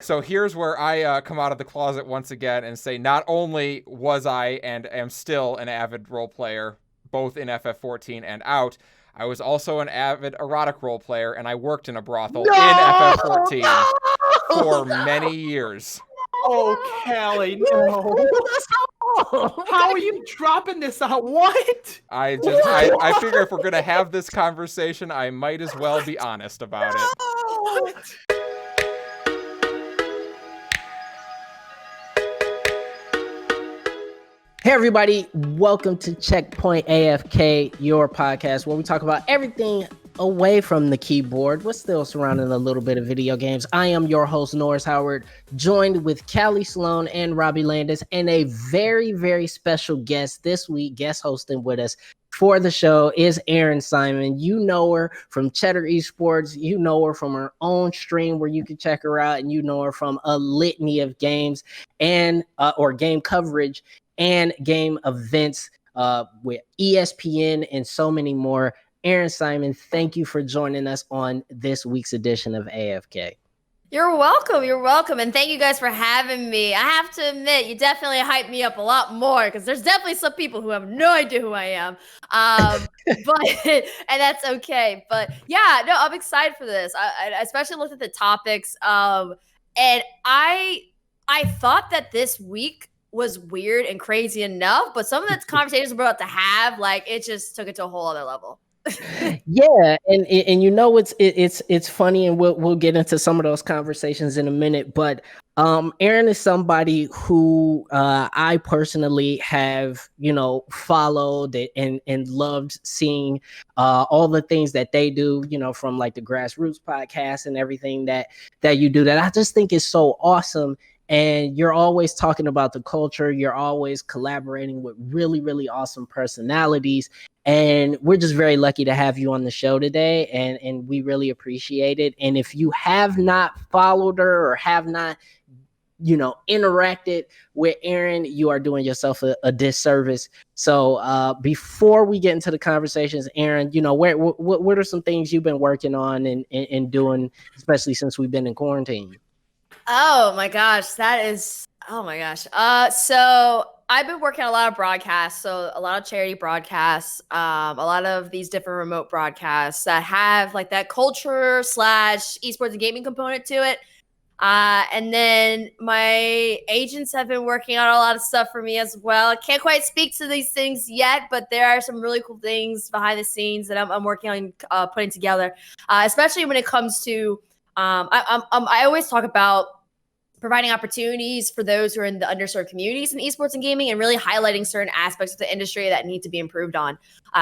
So here's where I come out of the closet once again and say not only was I and am still an avid role player, both in FF14 and out, I was also an avid erotic role player, and I worked in a brothel in FF14 for many years. Oh, Callie, no. How are you dropping this out? What? I figure if we're going to have this conversation, I might as well be honest about it. What? Hey everybody, welcome to Checkpoint AFK, your podcast where we talk about everything away from the keyboard. We're still surrounding a little bit of video games. I am your host, Norris Howard, joined with Callie Sloan and Robbie Landis, and a very, very special guest this week, guest hosting with us for the show is Erin Simon. You know her from Cheddar Esports. You know her from her own stream where you can check her out, and you know her from a litany of games and or game coverage and game events with ESPN and so many more. Erin Simon, thank you for joining us on this week's edition of AFK. You're welcome. You're welcome. And thank you guys for having me. I have to admit, you definitely hyped me up a lot more because there's definitely some people who have no idea who I am. But and that's okay. But yeah, no, I'm excited for this. I especially looked at the topics. And I thought that this week was weird and crazy enough, but some of the conversations we're about to have, like, it just took it to a whole other level. Yeah, and you know it's funny, and we'll get into some of those conversations in a minute. But Erin is somebody who I personally have followed and loved seeing all the things that they do, from like the Grassroots podcast and everything that you do, that I just think is so awesome. And you're always talking about the culture. You're always collaborating with really, really awesome personalities. And we're just very lucky to have you on the show today. And we really appreciate it. And if you have not followed her or have not, interacted with Erin, you are doing yourself a disservice. So before we get into the conversations, Erin, what are some things you've been working on and doing, especially since we've been in quarantine? Oh my gosh, so I've been working on a lot of broadcasts, so a lot of charity broadcasts, a lot of these different remote broadcasts that have like that culture / esports and gaming component to it. And then my agents have been working on a lot of stuff for me as well. I can't quite speak to these things yet, but there are some really cool things behind the scenes that I'm working on putting together, especially when it comes to I always talk about providing opportunities for those who are in the underserved communities in esports and gaming, and really highlighting certain aspects of the industry that need to be improved on.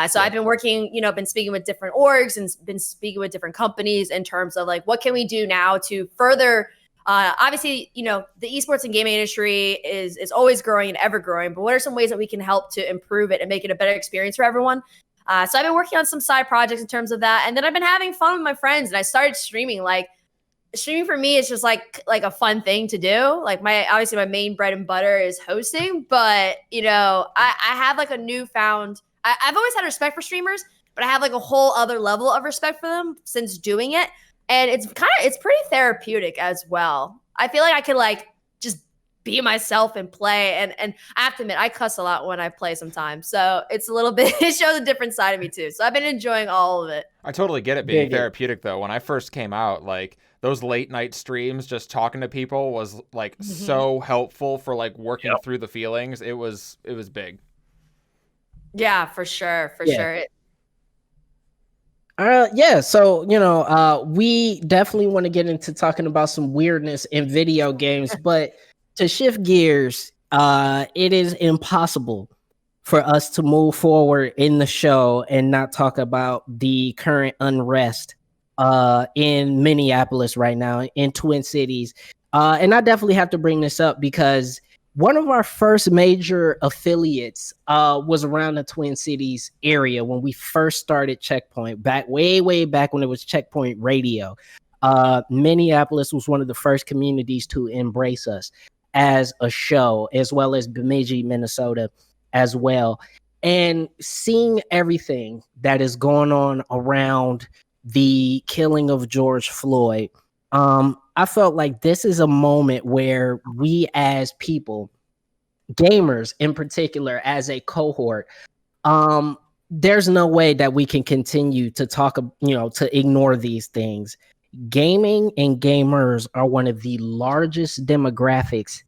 So I've been working, been speaking with different orgs and been speaking with different companies in terms of like, what can we do now to further, obviously, the esports and gaming industry is always growing and ever growing, but what are some ways that we can help to improve it and make it a better experience for everyone? So I've been working on some side projects in terms of that. And then I've been having fun with my friends, and I started streaming. Like, streaming for me is just like a fun thing to do. Like, obviously my main bread and butter is hosting, but I have like a newfound, I've always had respect for streamers, but I have like a whole other level of respect for them since doing it. And it's pretty therapeutic as well. I feel like I could like just be myself and play. And I have to admit, I cuss a lot when I play sometimes. So it's a little bit, it shows a different side of me too. So I've been enjoying all of it. I totally get it being therapeutic though. When I first came out, like, those late night streams, just talking to people was like so helpful for like working through the feelings. It was big. Yeah, for sure. Sure. So we definitely want to get into talking about some weirdness in video games, but to shift gears, it is impossible for us to move forward in the show and not talk about the current unrest in Minneapolis right now, in Twin Cities. And I definitely have to bring this up because one of our first major affiliates was around the Twin Cities area when we first started Checkpoint, way back when it was Checkpoint Radio. Minneapolis was one of the first communities to embrace us as a show, as well as Bemidji, Minnesota as well. And seeing everything that is going on around the killing of George Floyd, I felt like this is a moment where we as people, gamers in particular, as a cohort, there's no way that we can continue to talk, to ignore these things. Gaming and gamers are one of the largest demographics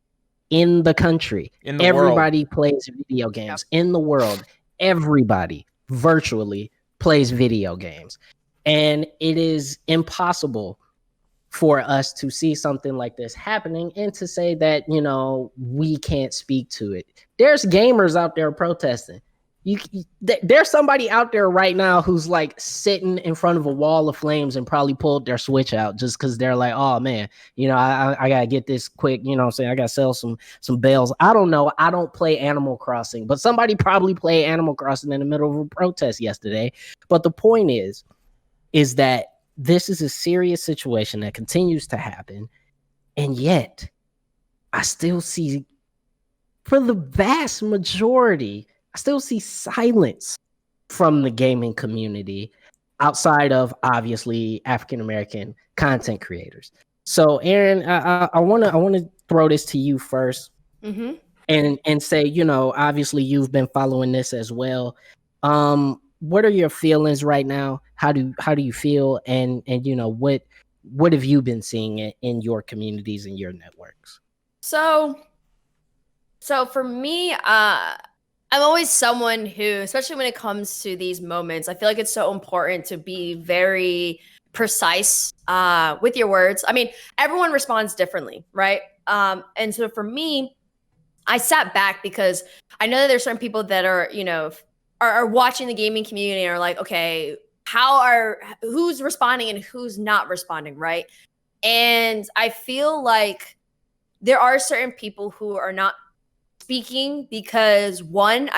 in the country. Everybody plays video games in the world. Everybody virtually plays video games. And it is impossible for us to see something like this happening and to say that, we can't speak to it. There's gamers out there protesting. There's somebody out there right now who's like sitting in front of a wall of flames and probably pulled their Switch out just because they're like, oh man, I gotta get this quick, what I'm saying, I gotta sell some bells. I don't know. I don't play Animal Crossing, but somebody probably played Animal Crossing in the middle of a protest yesterday. But the point is that this is a serious situation that continues to happen. And yet I still see, for the vast majority, I still see silence from the gaming community outside of obviously African-American content creators. So Erin, I want to throw this to you first, and say, obviously you've been following this as well. What are your feelings right now? How do you feel? And what have you been seeing in your communities and your networks? So for me, I'm always someone who, especially when it comes to these moments, I feel like it's so important to be very precise with your words. I mean, everyone responds differently, right? And so for me, I sat back because I know that there's certain people that are watching the gaming community and are like, okay, who's responding and who's not responding, right? And I feel like there are certain people who are not speaking because, one,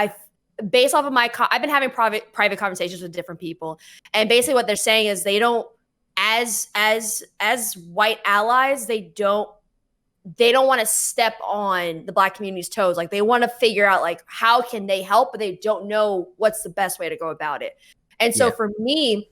based off of I've been having private conversations with different people, and basically what they're saying is they don't, as white allies, they don't want to step on the Black community's toes. Like, they want to figure out like how can they help, but they don't know what's the best way to go about it. And so for me,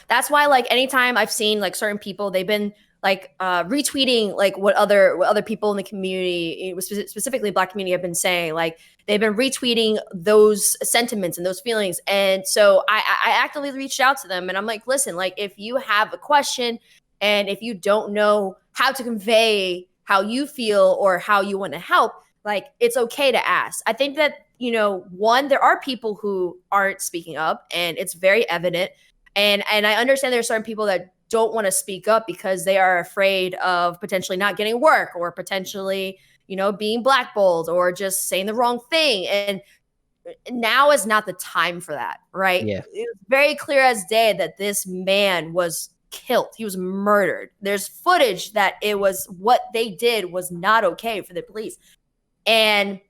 that's why, like, anytime I've seen like certain people, they've been like retweeting like what other people in the community, specifically Black community, have been saying. Like, they've been retweeting those sentiments and those feelings. And so I actively reached out to them and I'm like, listen, like, if you have a question and if you don't know how to convey how you feel or how you want to help, like, it's okay to ask. I think that, one, there are people who aren't speaking up, and it's very evident. And I understand there are certain people that don't want to speak up because they are afraid of potentially not getting work, or potentially, being blackballed, or just saying the wrong thing. And now is not the time for that, right? Yeah. It was very clear as day that this man was killed. He was murdered. There's footage that it was, what they did was not okay for the police. And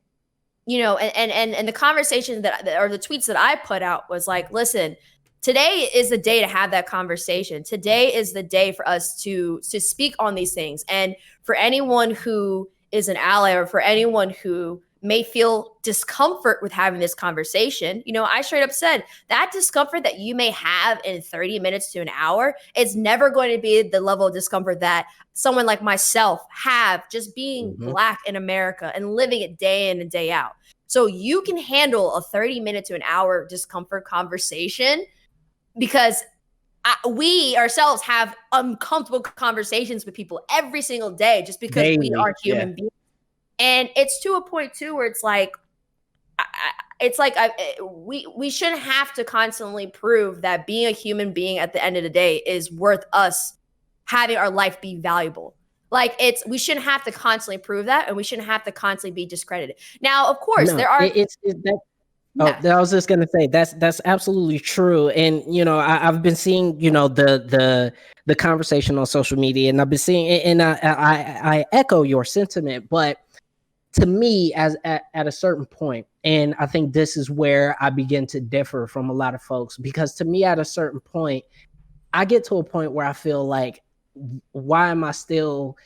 and the conversation or the tweets that I put out was like, listen, today is the day to have that conversation. Today is the day for us to speak on these things. And for anyone who is an ally, or for anyone who may feel discomfort with having this conversation, I straight up said that discomfort that you may have in 30 minutes to an hour is never going to be the level of discomfort that someone like myself have just being Black in America and living it day in and day out. So you can handle a 30-minute to an hour discomfort conversation, because we ourselves have uncomfortable conversations with people every single day just because we are human beings. And it's to a point too where it's like, we shouldn't have to constantly prove that being a human being at the end of the day is worth us having our life be valuable. Like, we shouldn't have to constantly prove that, and we shouldn't have to constantly be discredited. Now, of course, there are. I was just gonna say that's absolutely true, and I've been seeing the conversation on social media, and I've been seeing, and I echo your sentiment, but to me, at a certain point, and I think this is where I begin to differ from a lot of folks, because to me, at a certain point, I get to a point where I feel like, why am I still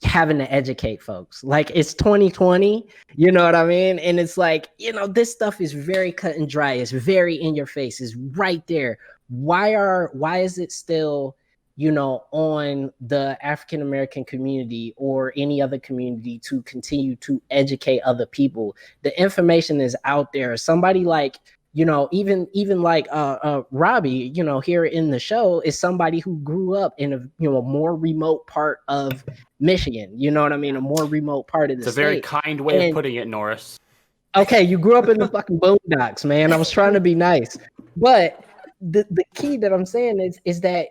having to educate folks? Like, it's 2020, you know what I mean? And it's like, this stuff is very cut and dry. It's very in your face. It's right there. Why is it still on the African American community or any other community to continue to educate other people. The information is out there. Somebody like, even like Robbie, here in the show, is somebody who grew up in a more remote part of Michigan. You know what I mean? A more remote part of the state. It's a very kind way of putting it, Norris. Okay, you grew up in the fucking boondocks, man. I was trying to be nice, but the key that I'm saying is that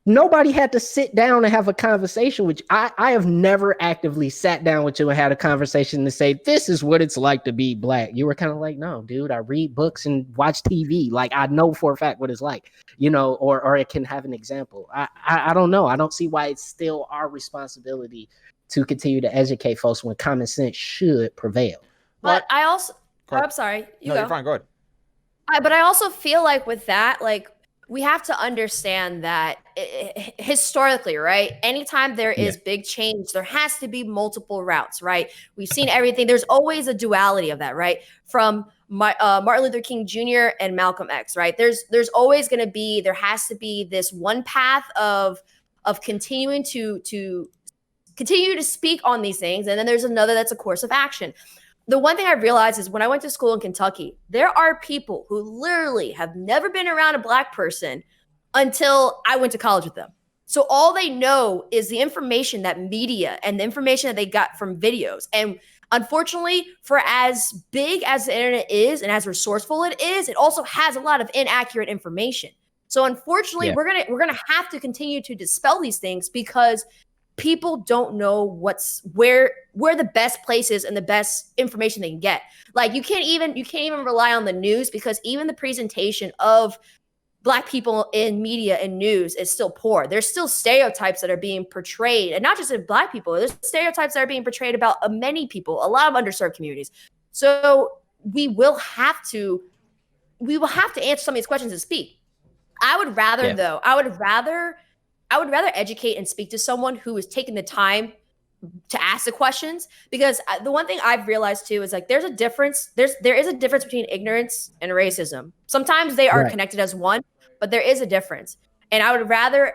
nobody had to sit down and have a conversation with you. I have never actively sat down with you and had a conversation to say, this is what it's like to be black. You were kind of like, no, dude, I read books and watch TV. Like, I know for a fact what it's like, or it can have an example. I don't know. I don't see why it's still our responsibility to continue to educate folks when common sense should prevail. But I also, I'm sorry. You're fine. Go ahead. But I also feel like with that, like, we have to understand that historically, right? Anytime there is big change, there has to be multiple routes, right? We've seen everything. There's always a duality of that, right? From Martin Luther King Jr. and Malcolm X, right? There's always going to be, there has to be this one path of continuing to continue to speak on these things. And then there's another that's a course of action. The one thing I realized is when I went to school in Kentucky, there are people who literally have never been around a black person until I went to college with them. So all they know is the information that media and the information that they got from videos. And unfortunately, for as big as the internet is and as resourceful it is, it also has a lot of inaccurate information. So unfortunately, we're gonna have to continue to dispel these things because people don't know where the best places and the best information they can get. Like you can't even rely on the news because even the presentation of Black people in media and news is still poor. There's still stereotypes that are being portrayed, and not just of Black people. There's stereotypes that are being portrayed about many people, a lot of underserved communities. So we will have to answer some of these questions and speak. I would rather though. I would rather educate and speak to someone who is taking the time to ask the questions, because the one thing I've realized too is like there is a difference between ignorance and racism. Sometimes they are connected as one, but there is a difference. And I would rather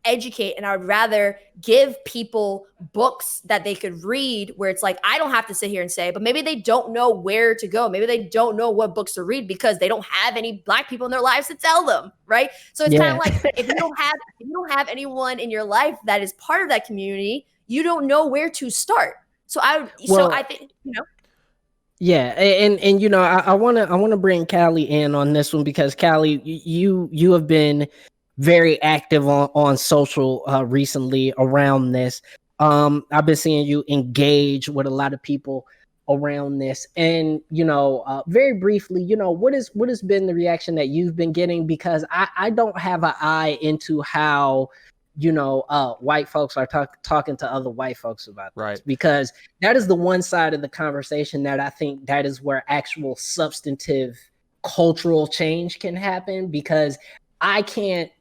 educate and I would rather give people books that they could read where it's like, I don't have to sit here and say, but maybe they don't know where to go. Maybe they don't know what books to read because they don't have any Black people in their lives to tell them. Right. So it's kind of like, if you don't have anyone in your life that is part of that community, you don't know where to start. So I think, Yeah, and I want to bring Callie in on this one because Callie, you have been very active on social recently around this. I've been seeing you engage with a lot of people around this, and very briefly, what has been the reaction that you've been getting? Because I don't have an eye into how white folks are talking to other white folks about this, right? Because that is the one side of the conversation that I think that is where actual substantive cultural change can happen, because I can't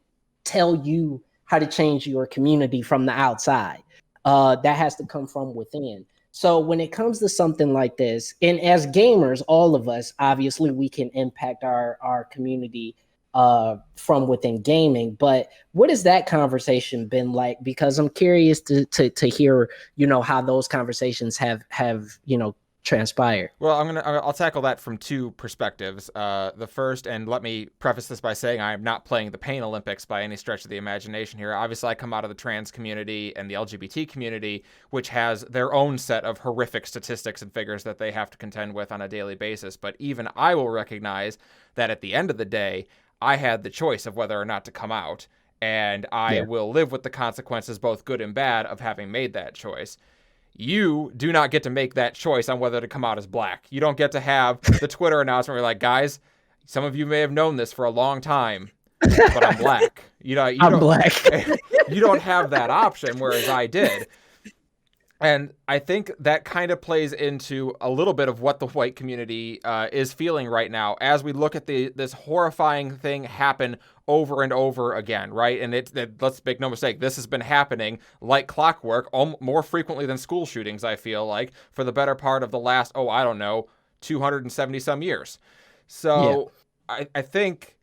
tell you how to change your community from the outside. That has to come from within. So when it comes to something like this, and as gamers, all of us, obviously we can impact our community from within gaming, but what has that conversation been like? Because I'm curious to hear, how those conversations have transpired. Well, I'll tackle that from two perspectives. The first, and let me preface this by saying I am not playing the Pain Olympics by any stretch of the imagination here. Obviously, I come out of the trans community and the LGBT community, which has their own set of horrific statistics and figures that they have to contend with on a daily basis. But even I will recognize that at the end of the day, I had the choice of whether or not to come out, and I will live with the consequences, both good and bad, of having made that choice. You do not get to make that choice on whether to come out as Black. You don't get to have the Twitter announcement where you're like, guys, some of you may have known this for a long time, but I'm Black. I'm Black. You don't have that option, whereas I did. And I think that kind of plays into a little bit of what the white community is feeling right now as we look at this horrifying thing happen over and over again, right? And let's make no mistake, this has been happening like clockwork more frequently than school shootings, I feel like, for the better part of the last, 270 some years. So I think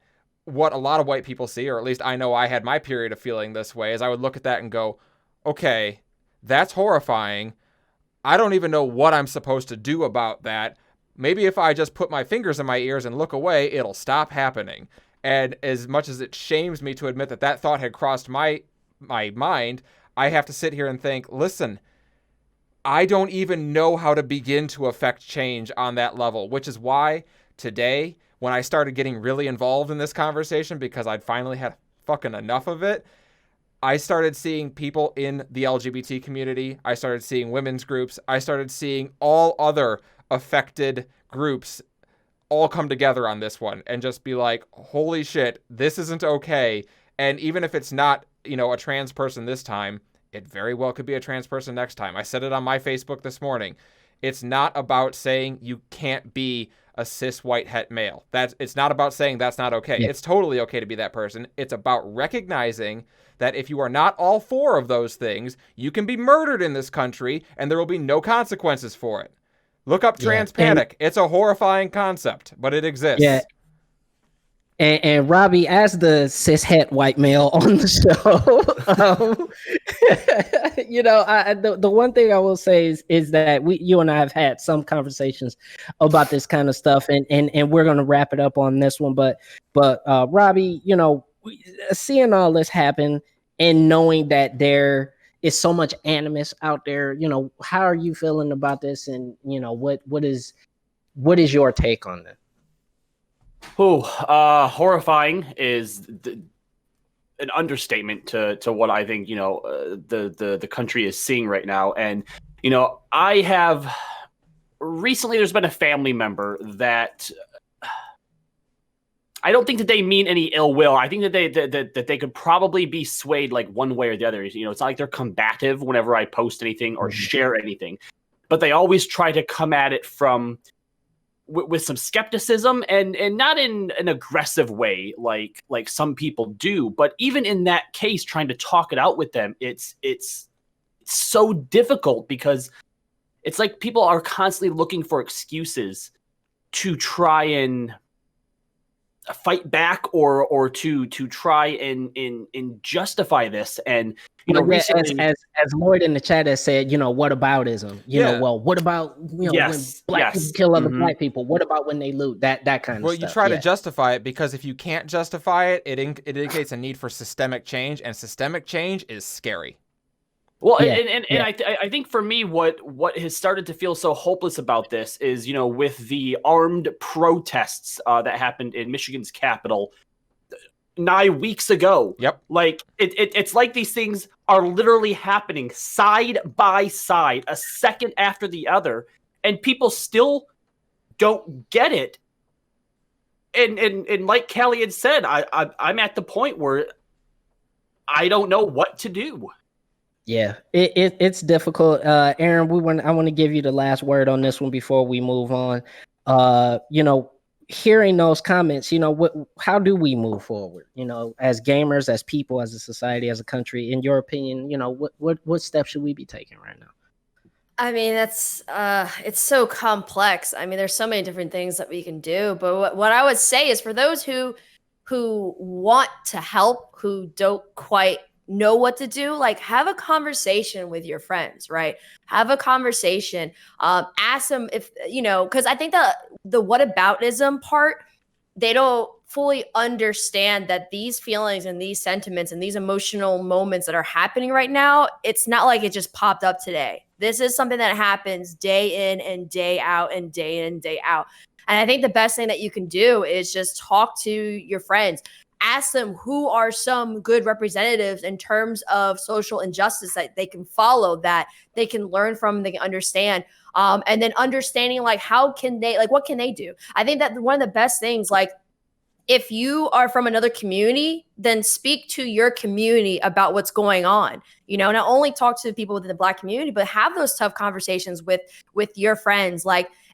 what a lot of white people see, or at least I know I had my period of feeling this way, is I would look at that and go, okay, that's horrifying. I don't even know what I'm supposed to do about that. Maybe if I just put my fingers in my ears and look away, it'll stop happening. And as much as it shames me to admit that that thought had crossed my mind, I have to sit here and think, listen, I don't even know how to begin to affect change on that level, which is why today, when I started getting really involved in this conversation because I'd finally had fucking enough of it, I started seeing people in the LGBT community. I started seeing women's groups. I started seeing all other affected groups all come together on this one and just be like, holy shit, this isn't okay. And even if it's not, a trans person this time, it very well could be a trans person next time. I said it on my Facebook this morning. It's not about saying you can't be a cis white het male. It's not about saying that's not okay. Yeah. It's totally okay to be that person. It's about recognizing that if you are not all four of those things, you can be murdered in this country and there will be no consequences for it. Look up trans panic. It's a horrifying concept, but it exists. Yeah. And Robbie, as the cis het white male on the show, the one thing I will say is that you and I have had some conversations about this kind of stuff, and we're going to wrap it up on this one. But Robbie, seeing all this happen and knowing that there is so much animus out there, how are you feeling about this? And what is your take on this? Horrifying is an understatement to what I think, the country is seeing right now. And, I have recently, there's been a family member that I don't think that they mean any ill will. I think that they could probably be swayed like one way or the other. It's not like they're combative whenever I post anything or share anything, but they always try to come at it from with some skepticism and not in an aggressive way like some people do, but even in that case, trying to talk it out with them, it's so difficult because it's like people are constantly looking for excuses to try and fight back or to try and justify this. And recently, as Lloyd in the chat has said, whataboutism, well, what about when black people kill other black people? What about when they loot? That kind of stuff. Well, you try to justify it because if you can't justify it, it indicates a need for systemic change, and systemic change is scary. Well, and I think for me, what has started to feel so hopeless about this is, with the armed protests that happened in Michigan's capital 9 weeks ago. Yep. Like it's like these things are literally happening side by side, a second after the other, and people still don't get it. And like Callie had said, I'm at the point where I don't know what to do. Yeah, it's difficult. Erin, I want to give you the last word on this one before we move on. Hearing those comments, how do we move forward? As gamers, as people, as a society, as a country. In your opinion, what steps should we be taking right now? I mean, that's it's so complex. I mean, there's so many different things that we can do. But what I would say is for those who want to help, who don't quite know what to do, like have a conversation with your friends, right? Have a conversation. Ask them if, because I think the whataboutism part, they don't fully understand that these feelings and these sentiments and these emotional moments that are happening right now, it's not like it just popped up today. This is something that happens day in and day out and day in and day out. And I think the best thing that you can do is just talk to your friends. Ask them who are some good representatives in terms of social injustice that they can follow, that they can learn from, they can understand. And then understanding what can they do? I think that one of the best things, like if you are from another community, then speak to your community about what's going on. Not only talk to the people within the Black community, but have those tough conversations with your friends,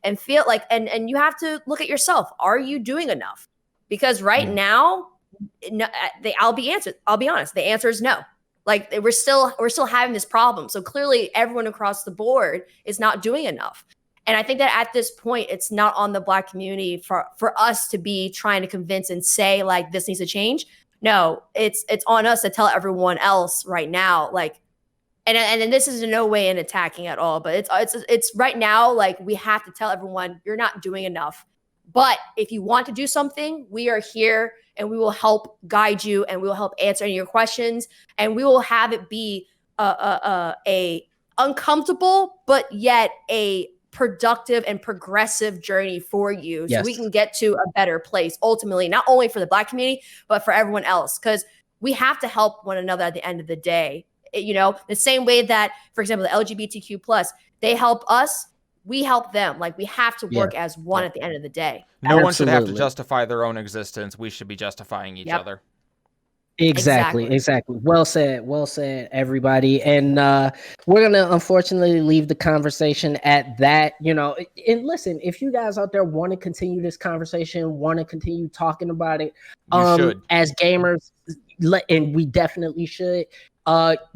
and feel like, and you have to look at yourself. Are you doing enough? Because right now, no, I'll be honest. The answer is no. Like we're still having this problem. So clearly everyone across the board is not doing enough. And I think that at this point, it's not on the Black community for us to be trying to convince and say like this needs to change. No, it's on us to tell everyone else right now, like, and this is in no way an attacking at all, but it's right now, like, we have to tell everyone you're not doing enough. But if you want to do something, we are here and we will help guide you and we will help answer any of your questions, and we will have it be a uncomfortable but yet a productive and progressive journey for you, so we can get to a better place ultimately, not only for the Black community but for everyone else, because we have to help one another at the end of the day. You know, the same way that, for example, the LGBTQ plus, they help us, we help them. Like, we have to work as one at the end of the day. No one should have to justify their own existence. We should be justifying each other. Exactly. Well said, everybody. And we're gonna unfortunately leave the conversation at that. You know, and listen, if you guys out there want to continue this conversation, want to continue talking about it, should. As gamers, and we definitely should.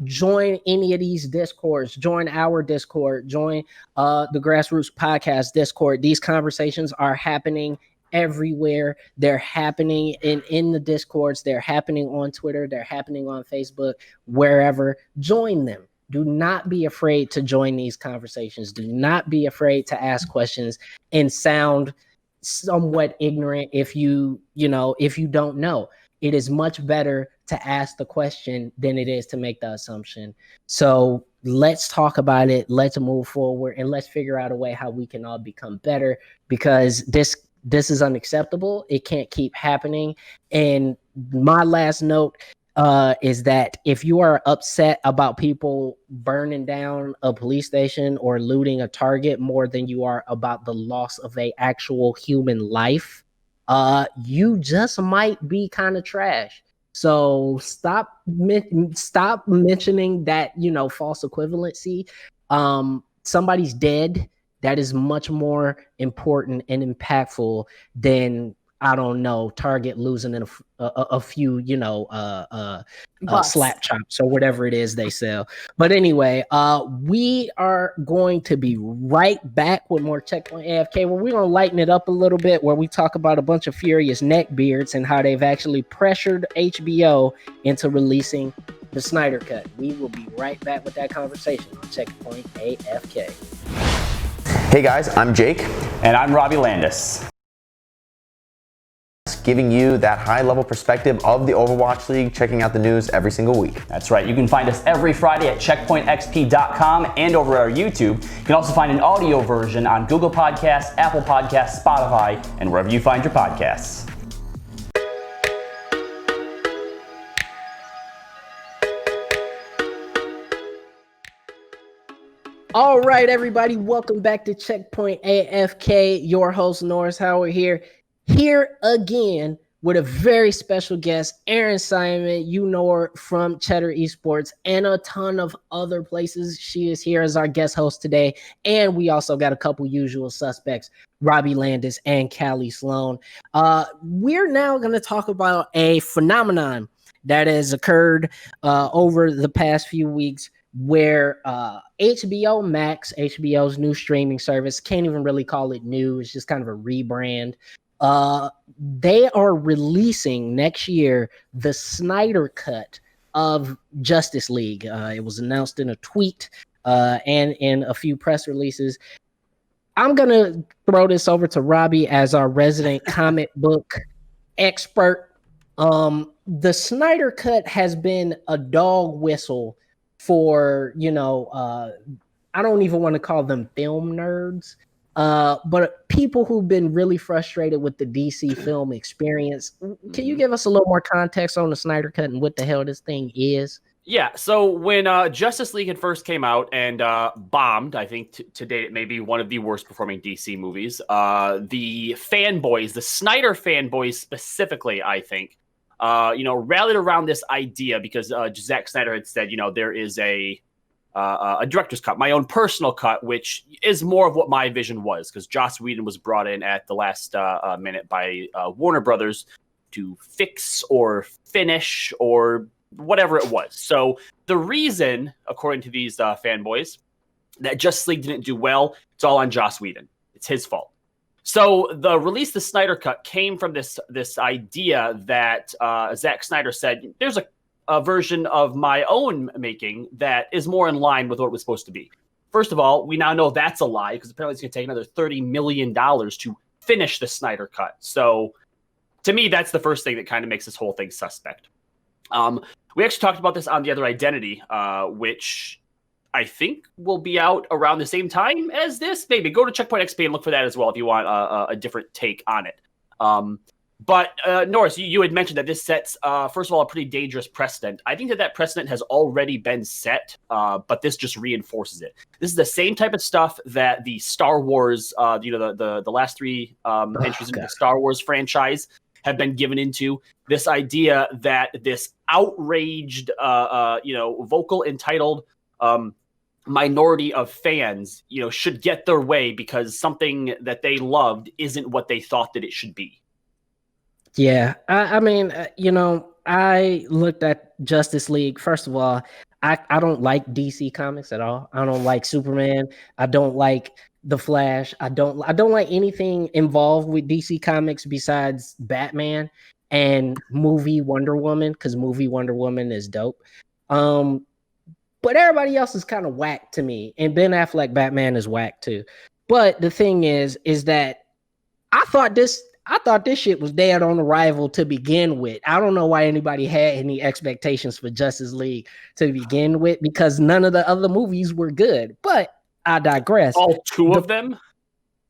Join any of these discords, join our Discord, join the Grassroots Podcast Discord. These conversations are happening everywhere. They're happening in the Discords, they're happening on Twitter, they're happening on Facebook, wherever. Join them. Do not be afraid to join these conversations. Do not be afraid to ask questions and sound somewhat ignorant if you don't know. It is much better to ask the question than it is to make the assumption. So let's talk about it. Let's move forward and let's figure out a way how we can all become better, because this is unacceptable. It can't keep happening. And my last note is that if you are upset about people burning down a police station or looting a Target more than you are about the loss of a actual human life, you just might be kind of trash. So stop mentioning that, false equivalency. Somebody's dead. That is much more important and impactful than, I don't know, Target losing in a few, slap chops or whatever it is they sell. But anyway, we are going to be right back with more Checkpoint AFK, where we're going to lighten it up a little bit, where we talk about a bunch of furious neckbeards and how they've actually pressured HBO into releasing the Snyder Cut. We will be right back with that conversation on Checkpoint AFK. Hey guys, I'm Jake. And I'm Robbie Landis. Giving you that high-level perspective of the Overwatch League, checking out the news every single week. That's right. You can find us every Friday at CheckpointXP.com and over our YouTube. You can also find an audio version on Google Podcasts, Apple Podcasts, Spotify, and wherever you find your podcasts. All right, everybody, welcome back to Checkpoint AFK. Your host, Norris Howard here again with a very special guest, Erin Simon. You know her from Cheddar Esports and a ton of other places. She is here as our guest host today. And we also got a couple usual suspects, Robbie Landis and Callie Sloan. We're now going to talk about a phenomenon that has occurred over the past few weeks, where HBO Max, HBO's new streaming service, can't even really call it new, it's just kind of a rebrand. They are releasing next year the Snyder Cut of Justice League. It was announced in a tweet and in a few press releases. I'm going to throw this over to Robbie as our resident comic book expert. The Snyder Cut has been a dog whistle for, I don't even want to call them film nerds, but people who've been really frustrated with the DC film experience. Can you give us a little more context on the Snyder Cut and what the hell this thing is? Yeah, so when Justice League had first came out and bombed, I think to date it may be one of the worst performing DC movies, the fanboys, the Snyder fanboys specifically, I think, rallied around this idea because Zack Snyder had said, there is a director's cut, my own personal cut, which is more of what my vision was, because Joss Whedon was brought in at the last minute by Warner Brothers to fix or finish or whatever it was. So the reason, according to these fanboys, that Justice League didn't do well, it's all on Joss Whedon. It's his fault. So the release, the Snyder Cut, came from this idea that Zack Snyder said, there's a version of my own making that is more in line with what it was supposed to be. First of all, we now know that's a lie, because apparently it's going to take another $30 million to finish the Snyder Cut. So to me, that's the first thing that kind of makes this whole thing suspect. We actually talked about this on The Other Identity, which I think will be out around the same time as this. Maybe go to Checkpoint XP and look for that as well if you want a different take on it. But Norris, you had mentioned that this sets, first of all, a pretty dangerous precedent. I think that precedent has already been set, but this just reinforces it. This is the same type of stuff that the Star Wars, the last three entries into the Star Wars franchise have been given into. This idea that this outraged, vocal entitled minority of fans, should get their way because something that they loved isn't what they thought that it should be. Yeah, I mean, I looked at Justice League. First of all, I don't like DC comics at all. I don't like Superman. I don't like The Flash. I don't like anything involved with DC comics besides Batman and movie Wonder Woman, because movie Wonder Woman is dope. But everybody else is kind of whack to me, and Ben Affleck Batman is whack too. But the thing is that I thought this shit was dead on arrival to begin with. I don't know why anybody had any expectations for Justice League to begin with, because none of the other movies were good. But I digress. All two of them?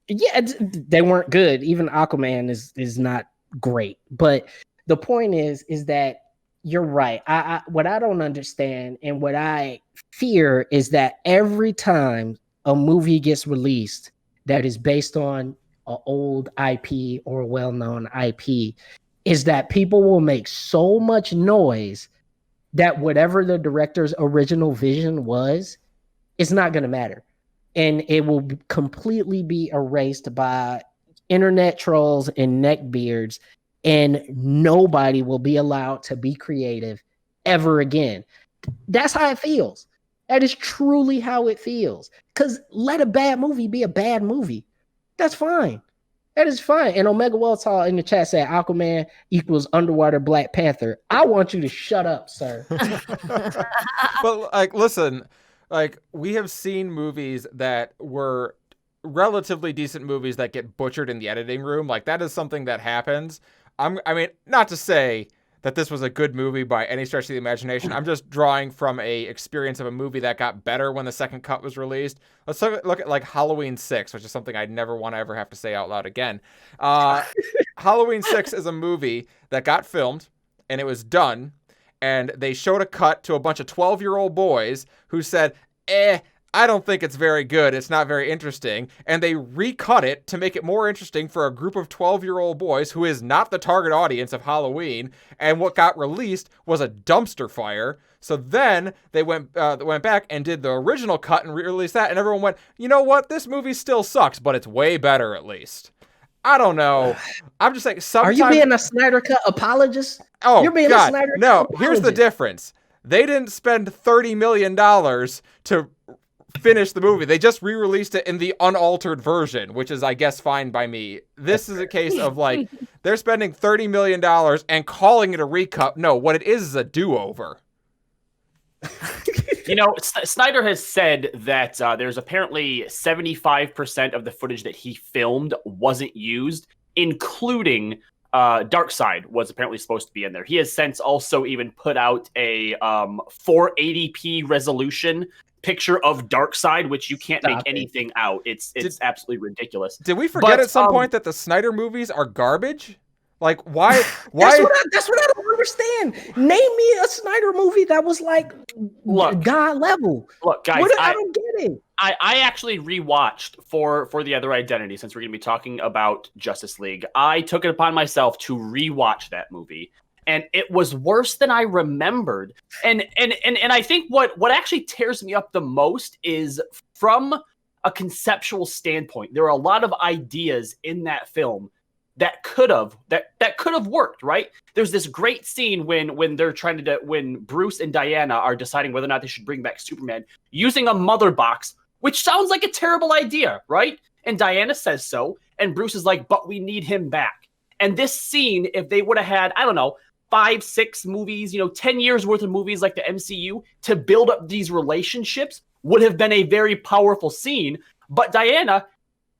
Yeah, they weren't good. Even Aquaman is not great. But the point is that you're right. What I don't understand and what I fear is that every time a movie gets released that is based on an old IP or a well-known IP, is that people will make so much noise that whatever the director's original vision was, it's not going to matter. And it will completely be erased by internet trolls and neckbeards, and nobody will be allowed to be creative ever again. That's how it feels. That is truly how it feels. Because let a bad movie be a bad movie. That's fine. That is fine. And Omega Welltall in the chat said Aquaman equals underwater Black Panther. I want you to shut up, sir. But listen, we have seen movies that were relatively decent movies that get butchered in the editing room. That is something that happens. I mean, not to say that this was a good movie by any stretch of the imagination. I'm just drawing from a experience of a movie that got better when the second cut was released. Let's look at Halloween 6, which is something I'd never want to ever have to say out loud again. Halloween 6 is a movie that got filmed and it was done, and they showed a cut to a bunch of 12-year-old boys who said, I don't think it's very good. It's not very interesting. And they recut it to make it more interesting for a group of 12-year-old boys who is not the target audience of Halloween. And what got released was a dumpster fire. So then they went back and did the original cut and re-released that. And everyone went, you know what? This movie still sucks, but it's way better at least. I don't know. I'm just saying, sometimes... Are you being a Snyder Cut apologist? Oh, You're being God. a Snyder No, Cut apologist. Here's the difference. They didn't spend $30 million to finish the movie. They just re-released it in the unaltered version, which is, I guess, fine by me. This is a case of they're spending $30 million and calling it a recut. No, what it is a do-over. Snyder has said that there's apparently 75% of the footage that he filmed wasn't used, including Darkseid was apparently supposed to be in there. He has since also even put out a 480p resolution picture of Darkseid, which you can't make anything out. It's absolutely ridiculous. Did we forget at some point that the Snyder movies are garbage? Why? That's what I don't understand. Name me a Snyder movie that was God level. Look, guys, I don't get it. I actually rewatched for The Other Identity, since we're going to be talking about Justice League. I took it upon myself to rewatch that movie, and it was worse than I remembered. And I think what actually tears me up the most is from a conceptual standpoint. There are a lot of ideas in that film that could have worked, right? There's this great scene when they're when Bruce and Diana are deciding whether or not they should bring back Superman, using a mother box which sounds like a terrible idea, right? And Diana says so, and Bruce is like, but we need him back. And this scene, if they would have had, I don't know, 5, 6 movies, 10 years worth of movies like the MCU to build up these relationships would have been a very powerful scene. But Diana,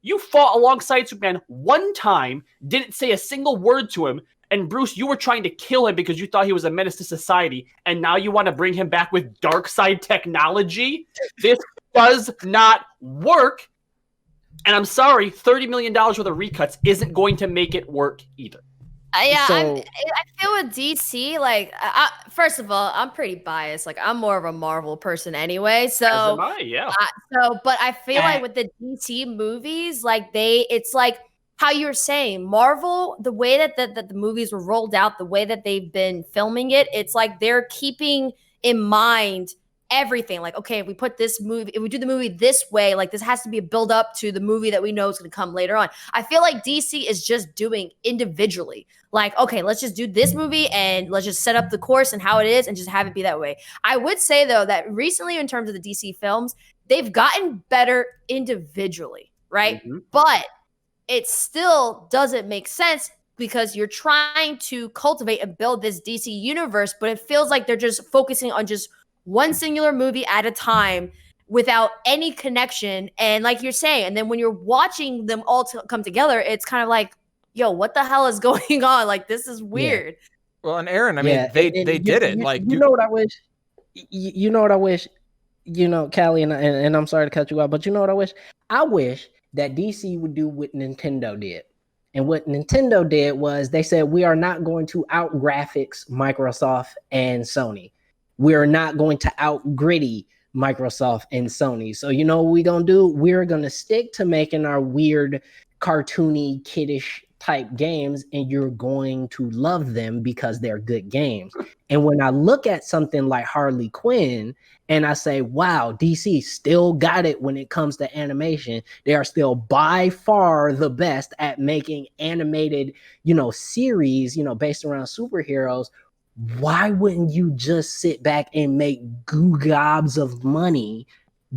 you fought alongside Superman one time, didn't say a single word to him, and Bruce, you were trying to kill him because you thought he was a menace to society, and now you want to bring him back with dark side technology? This does not work. And I'm sorry, $30 million worth of recuts isn't going to make it work either. Yeah, So- I feel with DC, like, first of all, I'm pretty biased. Like, I'm more of a Marvel person anyway. So, As am I, yeah. but I feel like with the DC movies, like it's like how you were saying, Marvel, the way that the movies were rolled out, the way that they've been filming it, it's like they're keeping in mind everything. Like, okay, if we put this movie, if we do the movie this way, like this has to be a build up to the movie that we know is going to come later on. I feel like DC is just doing individually. Like, okay, let's just do this movie and let's just set up the course and how it is and just have it be that way. I would say though that recently in terms of the DC films, they've gotten better individually, right? Mm-hmm. But it still doesn't make sense because you're trying to cultivate and build this DC universe, but it feels like they're just focusing on just one singular movie at a time without any connection. And like you're saying, and then when you're watching them all come together, it's kind of like, yo, what the hell is going on? Like, this is weird. Well, and Aaron, I mean, they did it. Like, you know what I wish? You know what I wish? Callie, and I'm sorry to cut you off, but you know what I wish? I wish that DC would do what Nintendo did. And what Nintendo did was they said, we are not going to out graphics Microsoft and Sony. We're not going to out gritty Microsoft and Sony. So you know what we're going to do? We're going to stick to making our weird, cartoony, kiddish type games, and you're going to love them because they're good games. And when I look at something like Harley Quinn and I say, wow, DC still got it when it comes to animation. They are still by far the best at making animated, series, based around superheroes. Why wouldn't you just sit back and make goo gobs of money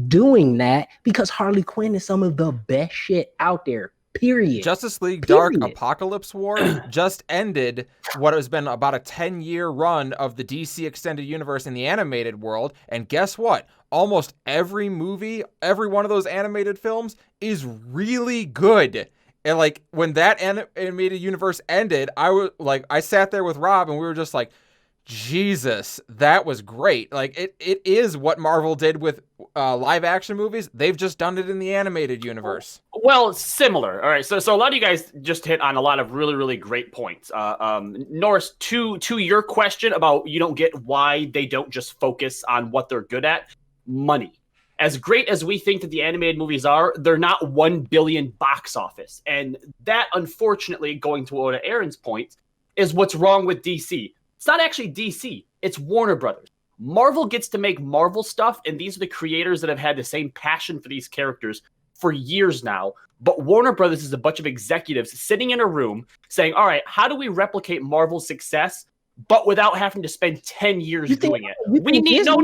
doing that? Because Harley Quinn is some of the best shit out there. Period. Justice League Dark Apocalypse War just ended what has been about a 10-year run of the DC Extended Universe in the animated world. And guess what? Almost every movie, every one of those animated films is really good. And like when that animated universe ended, I sat there with Rob and we were just like, Jesus, that was great. Like it is what Marvel did with live action movies. They've just done it in the animated universe. Well, similar. All right. So a lot of you guys just hit on a lot of really, really great points. Norris, to your question about you don't get why they don't just focus on what they're good at, money. As great as we think that the animated movies are, they're not 1 billion box office. And that, unfortunately, going to Aaron's point, is what's wrong with DC. It's not actually DC. It's Warner Brothers. Marvel gets to make Marvel stuff, and these are the creators that have had the same passion for these characters for years now. But Warner Brothers is a bunch of executives sitting in a room saying, all right, how do we replicate Marvel's success, but without having to spend 10 years doing it? We need, no.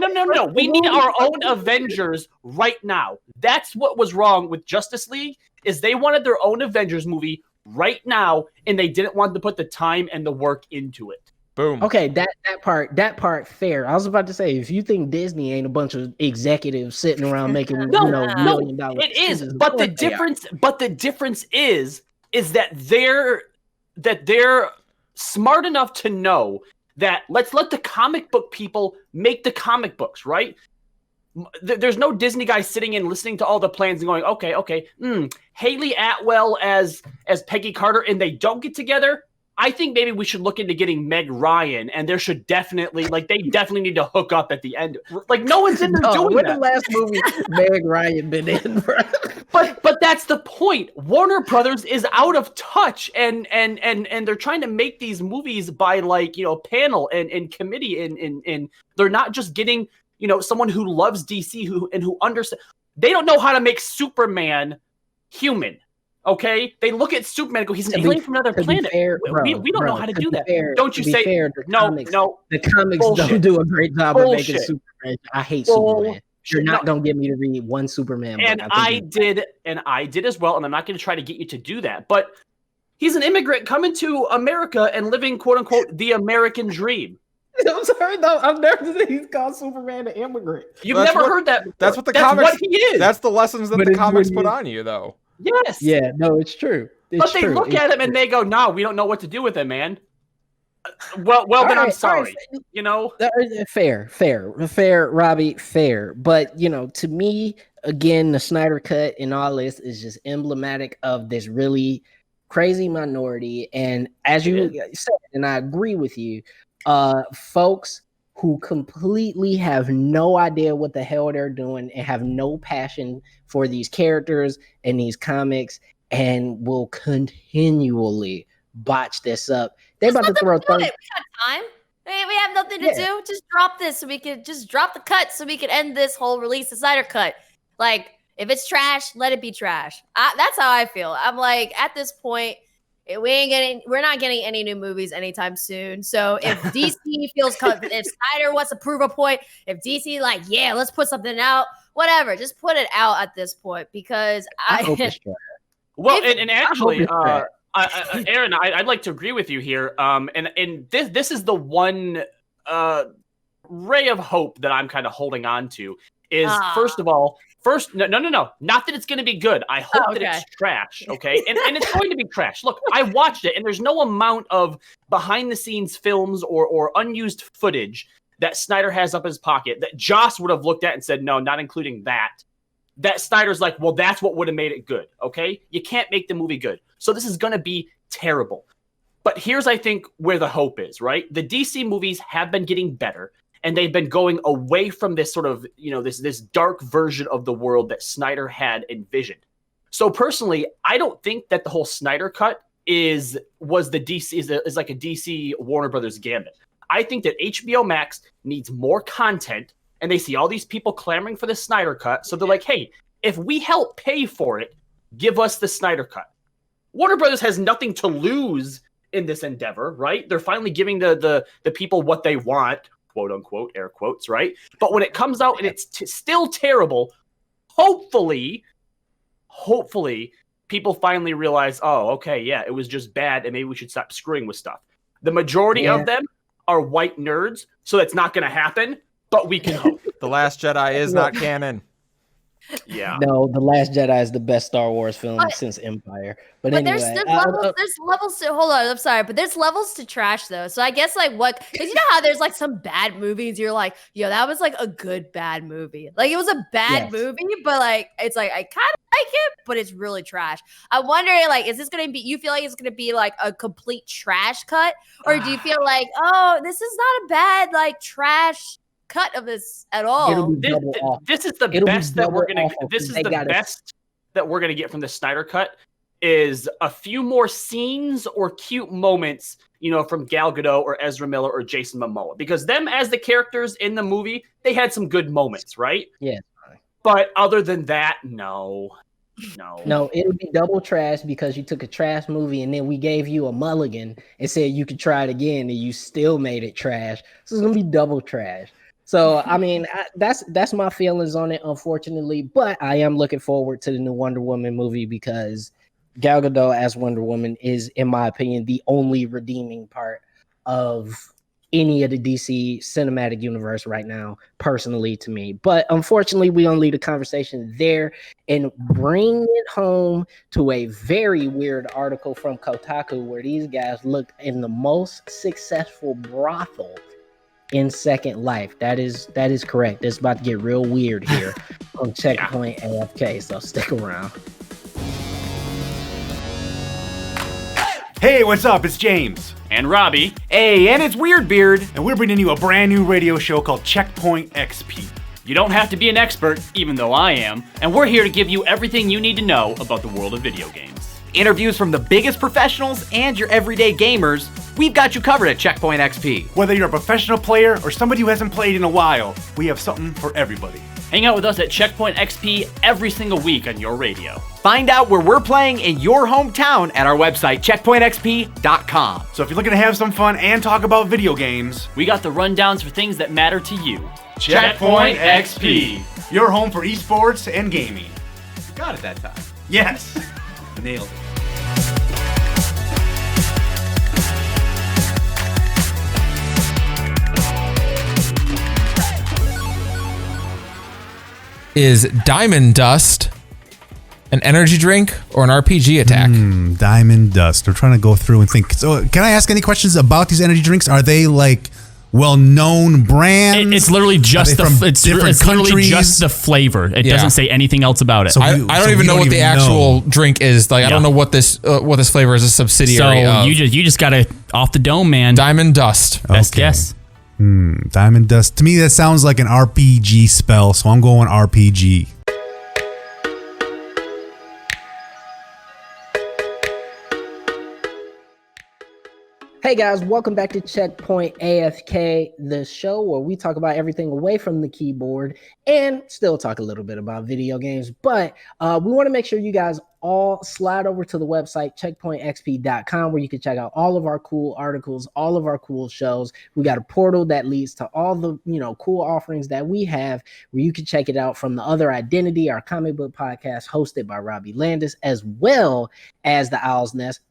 We need our own Avengers right now. That's what was wrong with Justice League, is they wanted their own Avengers movie right now, and they didn't want to put the time and the work into it. Boom. Okay, that part fair. I was about to say, if you think Disney ain't a bunch of executives sitting around making $1 million, it is. But the difference is that they're smart enough to know that let's let the comic book people make the comic books, right? There's no Disney guy sitting in listening to all the plans and going, okay, Haley Atwell as Peggy Carter, and they don't get together. I think maybe we should look into getting Meg Ryan, and there should definitely, they definitely need to hook up at the end. Like, no one's in there doing when that. the last movie Meg Ryan been in, bro? But that's the point. Warner Brothers is out of touch, and they're trying to make these movies by panel and committee, and they're not just getting someone who loves DC who understands. They don't know how to make Superman human. Okay, they look at Superman and go, he's an alien from another planet. We don't know how to do that. Don't you say, no, the comics bullshit. don't do a great job of making Superman. I hate Superman. You're not gonna get me to read one Superman book. And I did as well, and I'm not going to try to get you to do that. But he's an immigrant coming to America and living, quote unquote, the American dream. I'm sorry, though. I've never seen he's called Superman an immigrant. You've never heard that before. That's what the that's comics. What he is. That's the lessons that the comics put on you, though. Yes. Yeah. No, it's true. But they look at him and they go, "No, we don't know what to do with him, man." Well, then I'm sorry. You know, fair, Robbie, fair. But to me, again, the Snyder Cut and all this is just emblematic of this really crazy minority. And as you said, and I agree with you, folks who completely have no idea what the hell they're doing and have no passion for these characters and these comics, and will continually botch this up. They're about to throw. We got time. We have nothing to do. Just drop this so we can just drop the cut so we can end this whole release the Snyder Cut. Like, if it's trash, let it be trash. That's how I feel. I'm like, at this point, we're not getting any new movies anytime soon. So if DC feels if Snyder wants to prove a point, if DC let's put something out, whatever, just put it out at this point, because I hope it's trash. Well, and actually, Erin, I'd like to agree with you here. And this is the one ray of hope that I'm kind of holding on to. Is no, not that it's going to be good. I hope that it's trash, okay? And it's going to be trash. Look, I watched it, and there's no amount of behind-the-scenes films or unused footage that Snyder has up his pocket that Joss would have looked at and said, no, not including that. That Snyder's like, well, that's what would have made it good, okay? You can't make the movie good. So this is going to be terrible. But here's, I think, where the hope is, right? The DC movies have been getting better, and they've been going away from this sort of, this dark version of the world that Snyder had envisioned. So personally, I don't think that the whole Snyder Cut is like a DC Warner Brothers gambit. I think that HBO Max needs more content, and they see all these people clamoring for the Snyder Cut. So they're like, hey, if we help pay for it, give us the Snyder Cut. Warner Brothers has nothing to lose in this endeavor, right? They're finally giving the people what they want, quote unquote, air quotes, right? But when it comes out and it's still terrible, hopefully people finally realize, oh, okay, yeah, it was just bad, and maybe we should stop screwing with stuff. The majority of them are white nerds, so that's not going to happen. But we can hope. The Last Jedi is not canon. Yeah. No, The Last Jedi is the best Star Wars film since Empire. But anyway, there's levels to, hold on, I'm sorry, but there's levels to trash though. So I guess because you know how there's some bad movies, you're like, yo, that was a good bad movie. It was a bad movie, but it's I kind of like it, but it's really trash. I'm wondering, is this gonna be? You feel like it's gonna be a complete trash cut, or do you feel like, oh, this is not a bad trash cut of this at all? This is the best that we're gonna. This is the best that we're gonna get from the Snyder Cut. Is a few more scenes or cute moments, from Gal Gadot or Ezra Miller or Jason Momoa, because them as the characters in the movie, they had some good moments, right? Yeah. But other than that, no, it'll be double trash because you took a trash movie and then we gave you a mulligan and said you could try it again, and you still made it trash. So it's gonna be double trash. So I mean, that's my feelings on it, unfortunately. But I am looking forward to the new Wonder Woman movie, because Gal Gadot as Wonder Woman is, in my opinion, the only redeeming part of any of the DC cinematic universe right now, personally, to me. But unfortunately, we don't leave the conversation there and bring it home to a very weird article from Kotaku, where these guys looked in the most successful brothel in Second Life. That is correct. It's about to get real weird here on Checkpoint AFK, so stick around. Hey, what's up? It's James. And Robbie. Hey, and it's Weirdbeard. And we're bringing you a brand new radio show called Checkpoint XP. You don't have to be an expert, even though I am, and we're here to give you everything you need to know about the world of video games. Interviews from the biggest professionals and your everyday gamers, we've got you covered at Checkpoint XP. Whether you're a professional player or somebody who hasn't played in a while, we have something for everybody. Hang out with us at Checkpoint XP every single week on your radio. Find out where we're playing in your hometown at our website, checkpointxp.com. So if you're looking to have some fun and talk about video games, we got the rundowns for things that matter to you. Checkpoint XP, your home for esports and gaming. You got it that time. Yes, nailed it. Is Diamond Dust an energy drink or an RPG attack? Diamond Dust. We're trying to go through and think. So, can I ask any questions about these energy drinks? Are they like well-known brands? It's literally just it's literally just the flavor. It doesn't say anything else about it. So I don't even know what the actual drink is. Like I don't know what this flavor is a subsidiary of. You just got to off the dome, man. Diamond Dust. Best guess. Diamond Dust. To me, that sounds like an RPG spell, so I'm going RPG. Hey guys, welcome back to Checkpoint AFK, the show where we talk about everything away from the keyboard and still talk a little bit about video games. But we want to make sure you guys all slide over to the website, checkpointxp.com, where you can check out all of our cool articles, all of our cool shows. We got a portal that leads to all the cool offerings that we have, where you can check it out from The Other Identity, our comic book podcast hosted by Robbie Landis, as well as The Owl's Nest,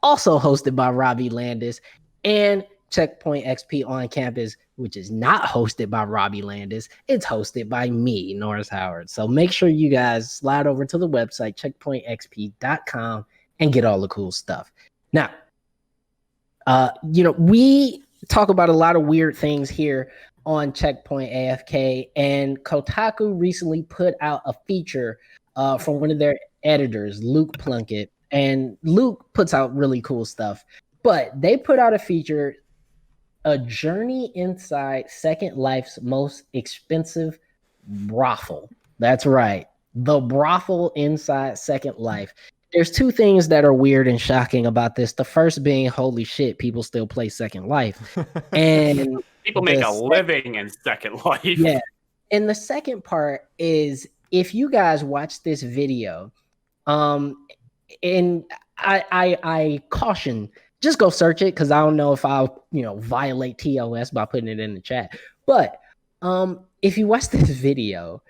also hosted by Robbie Landis, and Checkpoint XP on Campus, which is not hosted by Robbie Landis. It's hosted by me, Norris Howard. So make sure you guys slide over to the website, checkpointxp.com, and get all the cool stuff. Now, we talk about a lot of weird things here on Checkpoint AFK, and Kotaku recently put out a feature from one of their editors, Luke Plunkett. And Luke puts out really cool stuff, but they put out a feature, a journey inside Second Life's most expensive brothel. That's right. The brothel inside Second Life. There's two things that are weird and shocking about this. The first being, holy shit, people still play Second Life. And people make a living in Second Life. Yeah. And the second part is, if you guys watch this video, and I caution, just go search it, because I don't know if I'll violate TOS by putting it in the chat. But if you watch this video,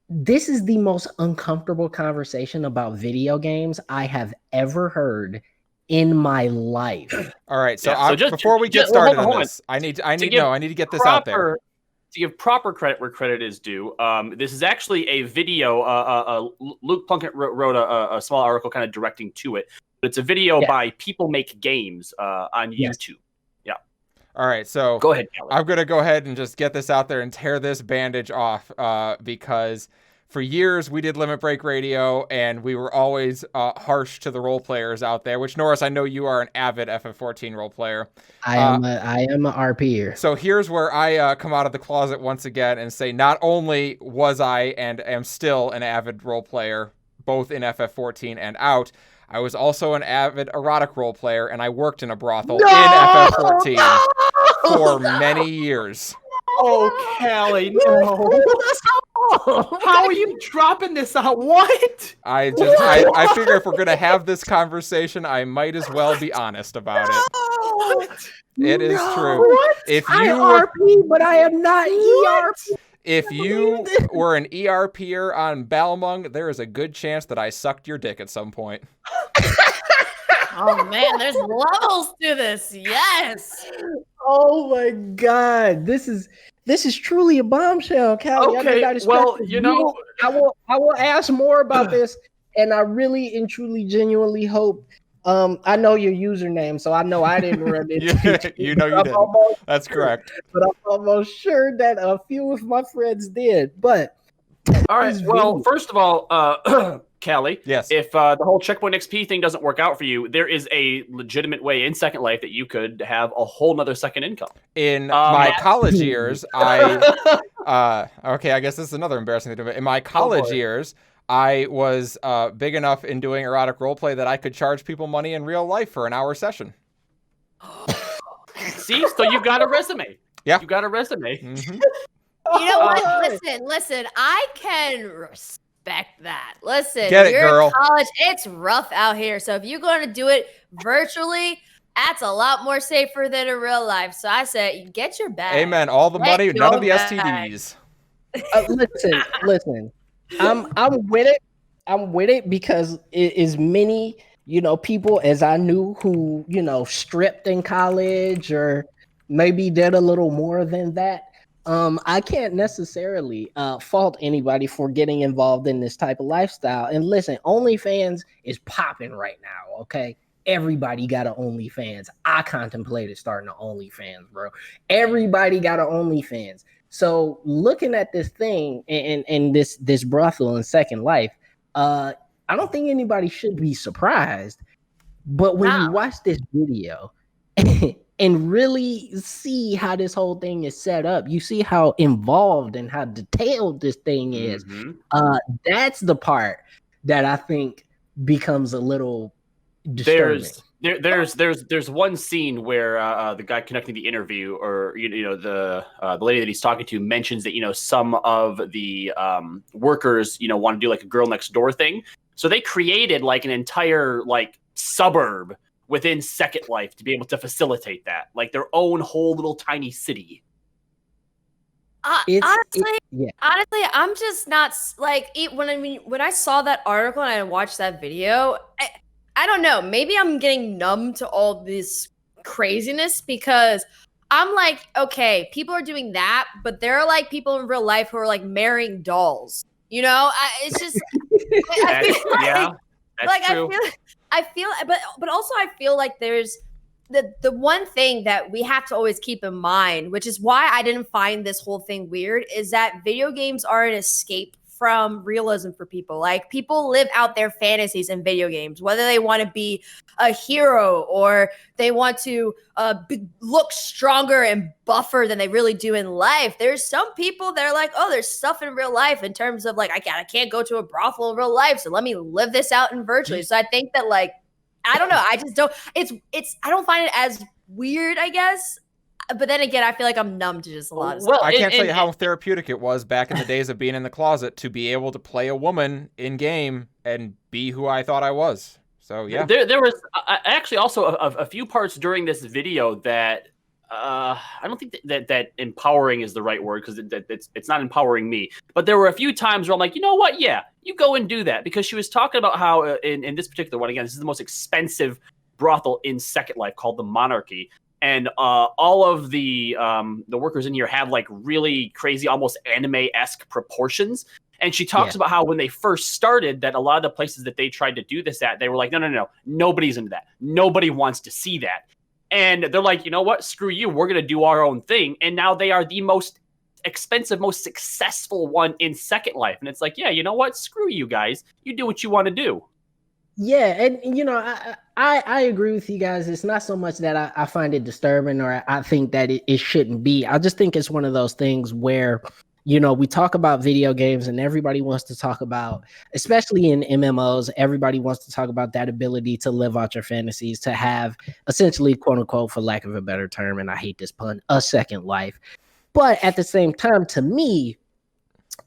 this is the most uncomfortable conversation about video games I have ever heard in my life. All right, so before we get started on this, I need to get this out there. To give proper credit where credit is due, this is actually a video. Luke Plunkett wrote a small article kind of directing to it. But it's a video by People Make Games on YouTube. Yeah. All right, so go ahead, Kelly. I'm going to go ahead and just get this out there and tear this bandage off because for years we did Limit Break Radio, and we were always harsh to the role players out there, which, Norris, I know you are an avid FF14 role player. I am a RPer. So here's where I come out of the closet once again and say, not only was I and am still an avid role player, both in FF14 and out, I was also an avid erotic role player, and I worked in a brothel in FF14 for many years. Oh, Callie, no. How are you dropping this out? What? I figure if we're going to have this conversation, I might as well be honest about it. It is true. What? If you I RP, but I am not ERP. If you were an ERPer on Balmung, there is a good chance that I sucked your dick at some point. Oh man, there's levels to this. Yes. Oh my God, this is truly a bombshell, Callie. Okay, well, I will ask more about this, and I really and truly, genuinely hope. I know your username, so I know I didn't run into it. You did. That's correct. But I'm almost sure that a few of my friends did. But all right. Well, first of all, Callie, yes. If the whole Checkpoint XP thing doesn't work out for you, there is a legitimate way in Second Life that you could have a whole nother second income. In my college years, I guess this is another embarrassing thing. In my college years, I was big enough in doing erotic roleplay that I could charge people money in real life for an hour session. See, so you got a resume. Yeah, you got a resume. Mm-hmm. You know what? Listen. I can respect that. Listen, Get it, you're girl. in college. It's rough out here. So if you're going to do it virtually, That's a lot more safer than in real life. So I said, get your bag. Amen. All the money, none of the STDs. Listen. I'm with it. I'm with it because as many people as I knew who stripped in college or maybe did a little more than that. I can't necessarily fault anybody for getting involved in this type of lifestyle. And listen, OnlyFans is popping right now. Okay. Everybody got an OnlyFans. I contemplated starting an OnlyFans, bro. Everybody got an OnlyFans. So looking at this thing and this brothel in Second Life, I don't think anybody should be surprised. But when you watch this video and really see how this whole thing is set up, you see how involved and how detailed this thing is. That's the part that I think becomes a little disturbing. There's one scene where the guy conducting the interview, or the lady that he's talking to, mentions that some of the workers want to do like a girl next door thing, so they created like an entire like suburb within Second Life to be able to facilitate that, like their own whole little tiny city. Honestly, I'm just not like when I saw that article and I watched that video. I don't know. Maybe I'm getting numb to all this craziness because I'm like, okay, people are doing that, but there are like people in real life who are like marrying dolls. It's just that's true. I feel, but also I feel like there's the one thing that we have to always keep in mind, which is why I didn't find this whole thing weird, is that video games are an escape from realism for people. Like, people live out their fantasies in video games, whether they want to be a hero or they want to look stronger and buffer than they really do in life. There's some people that are like, oh, there's stuff in real life in terms of like, I can't go to a brothel in real life, so let me live this out in virtually. So I think that, like, I don't know, I just don't, I don't find it as weird, I guess. But then again, I feel like I'm numb to just a lot of stuff. I can't tell you how therapeutic it was back in the days of being in the closet to be able to play a woman in game and be who I thought I was. So yeah, there was actually also a few parts during this video that I don't think that empowering is the right word, because it's not empowering me. But there were a few times where I'm like, you know what? Yeah, you go and do that, because she was talking about how in this particular one, again, this is the most expensive brothel in Second Life, called the Monarchy. And all of the workers in here have like really crazy, almost anime-esque proportions. And she talks about how when they first started, that a lot of the places that they tried to do this at, they were like, no, nobody's into that. Nobody wants to see that. And they're like, you know what? Screw you. We're going to do our own thing. And now they are the most expensive, most successful one in Second Life. And it's like, yeah, you know what? Screw you guys. You do what you want to do. Yeah, and I agree with you guys. It's not so much that I find it disturbing or I think that it shouldn't be. I just think it's one of those things where, we talk about video games and everybody wants to talk about, especially in MMOs, everybody wants to talk about that ability to live out your fantasies, to have essentially, quote unquote, for lack of a better term, and I hate this pun, a second life. But at the same time, to me,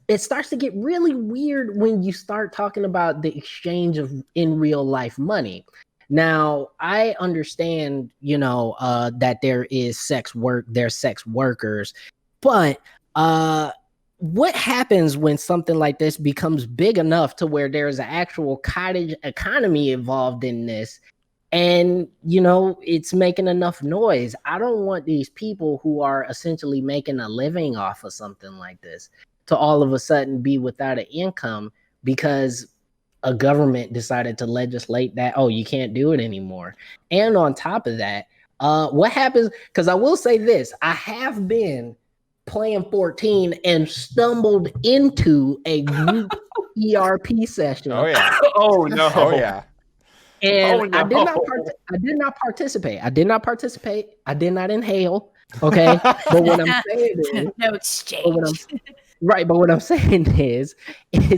it starts to get really weird when you start talking about the exchange of in real life money. Now, I understand, that there is sex work, there's sex workers, but what happens when something like this becomes big enough to where there's an actual cottage economy involved in this? And, it's making enough noise. I don't want these people who are essentially making a living off of something like this to all of a sudden be without an income because a government decided to legislate that, oh, you can't do it anymore. And on top of that, what happens, because I will say this, I have been playing 14 and stumbled into a group ERP session. Oh, yeah. Oh, no. Oh, yeah. And I did not participate. I did not inhale. Okay. But what I'm saying is, no exchange. But what I'm saying is